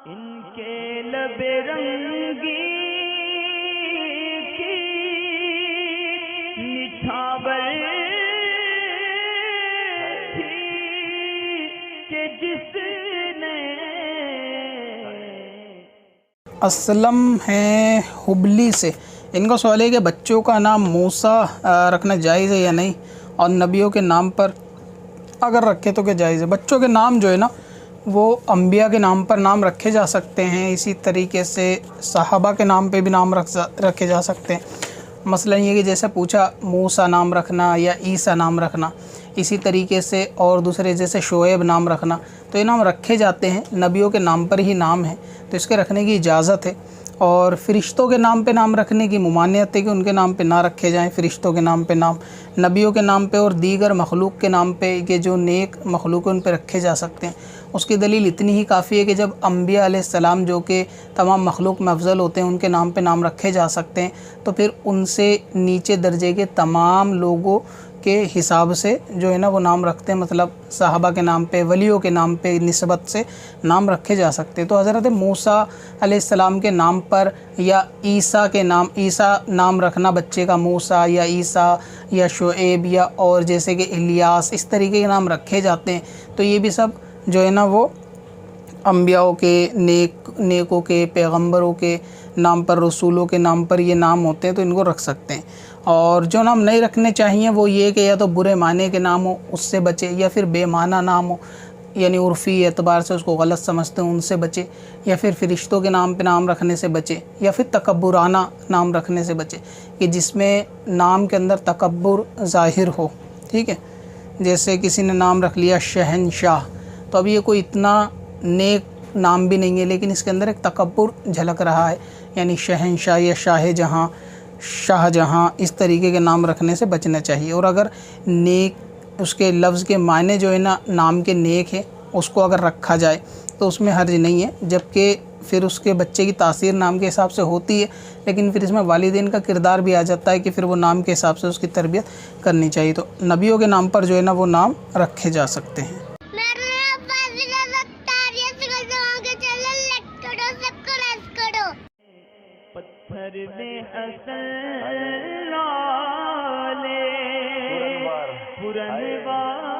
ان کے لب رنگی کی نچھاور تھی کہ جس نے اسلم ہیں حبلی سے، ان کا سوال ہے کہ بچوں کا نام موسیٰ رکھنا جائز ہے یا نہیں، اور نبیوں کے نام پر اگر رکھے تو کیا جائز ہے۔ بچوں کے نام جو ہے نا وہ انبیاء کے نام پر نام رکھے جا سکتے ہیں، اسی طریقے سے صحابہ کے نام پہ بھی نام رکھے جا سکتے ہیں۔ مثلا یہ کہ جیسے پوچھا موسیٰ نام رکھنا یا عیسیٰ نام رکھنا، اسی طریقے سے اور دوسرے جیسے شعیب نام رکھنا، تو یہ نام رکھے جاتے ہیں، نبیوں کے نام پر ہی نام ہے تو اس کے رکھنے کی اجازت ہے۔ اور فرشتوں کے نام پہ نام رکھنے کی ممانعت ہے کہ ان کے نام پہ نہ رکھے جائیں، فرشتوں کے نام پہ نام، نبیوں کے نام پہ اور دیگر مخلوق کے نام پہ کہ جو نیک مخلوق ان پہ رکھے جا سکتے ہیں۔ اس کی دلیل اتنی ہی کافی ہے کہ جب انبیاء علیہ السلام جو کہ تمام مخلوق میں افضل ہوتے ہیں ان کے نام پہ نام رکھے جا سکتے ہیں، تو پھر ان سے نیچے درجے کے تمام لوگوں کے حساب سے جو ہے نا وہ نام رکھتے ہیں، مطلب صحابہ کے نام پہ، ولیوں کے نام پہ نسبت سے نام رکھے جا سکتے ہیں۔ تو حضرت موسیٰ علیہ السلام کے نام پر یا عیسیٰ کے نام، عیسیٰ نام رکھنا بچے کا موسیٰ یا عیسیٰ یا شعیب یا اور جیسے کہ الیاس، اس طریقے کے نام رکھے جاتے ہیں، تو یہ بھی سب جو ہے نا وہ انبیاءوں کے، نیکوں کے، پیغمبروں کے نام پر، رسولوں کے نام پر یہ نام ہوتے ہیں تو ان کو رکھ سکتے ہیں۔ اور جو نام نہیں رکھنے چاہیے وہ یہ کہ یا تو برے معنی کے نام ہو اس سے بچے، یا پھر بے معنی نام ہو یعنی عرفی اعتبار سے اس کو غلط سمجھتے ہیں ان سے بچے، یا پھر فرشتوں کے نام پہ نام رکھنے سے بچے، یا پھر تکبرانہ نام رکھنے سے بچے کہ جس میں نام کے اندر تکبر ظاہر ہو، ٹھیک ہے۔ جیسے کسی نے نام رکھ لیا شہنشاہ، تو اب یہ کوئی اتنا نیک نام بھی نہیں ہے لیکن اس کے اندر ایک تکبر جھلک رہا ہے، یعنی شہنشاہ یا شاہ جہاں، شاہ جہاں، اس طریقے کے نام رکھنے سے بچنا چاہیے۔ اور اگر نیک اس کے لفظ کے معنی جو ہے نا نام کے نیک ہے اس کو اگر رکھا جائے تو اس میں حرج نہیں ہے، جبکہ پھر اس کے بچے کی تاثیر نام کے حساب سے ہوتی ہے، لیکن پھر اس میں والدین کا کردار بھی آ جاتا ہے کہ پھر وہ نام کے حساب سے اس کی تربیت کرنی چاہیے۔ تو نبیوں کے نام پر جو ہے نا وہ نام رکھے جا سکتے ہیں۔ پتھر میں حسن لالے پرنوار